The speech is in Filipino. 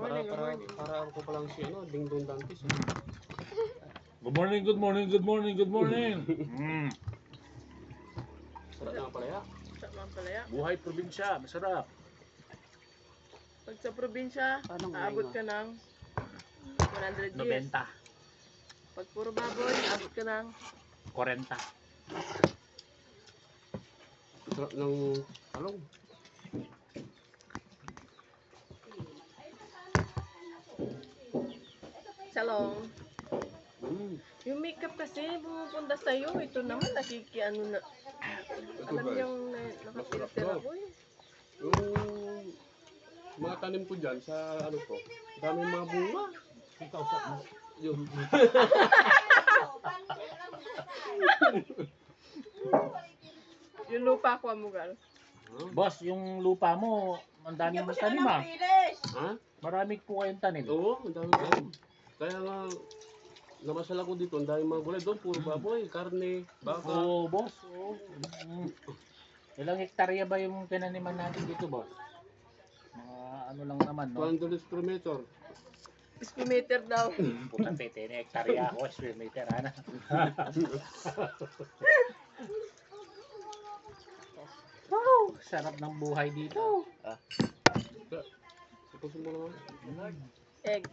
morning, good morning. Para ako pa lang si Ding Dong Dantes. Good morning, good morning, good morning, good morning. Sarap na palaya. Sarap ng palaya. Buhay probinsya, masarap. Pag sa probinsya, Anong aabot ka ng 100 years. 90, Pag puro baboy, aabot ka ng 40. Sarap ng talong. salong. Yung makeup kasi pumupunta sa'yo, ito naman nakikiano na. Alam niyang nakapilter ako eh. Yung mga tanim ko dyan sa ko, daming mga bunga. Ikaw sa Yung Yung lupa ko mo gal. Boss, yung lupa mo, ang dami mong tanim ah. Ha? Marami po kayong tanim. Oo, ang dami tanim. Kaya nga, namasal ako dito, ang daming mga gulay doon, puro baboy, karne, baka. Oo, boss. Oo. Ilang hektarya ba yung tinaniman natin dito, boss? Mga ano lang naman, no? 200 square meter. Estimator daw. Putang tete, hektarya ako, square meter, ano? Wow, sarap ng buhay dito. Tapos mo naman. Egg.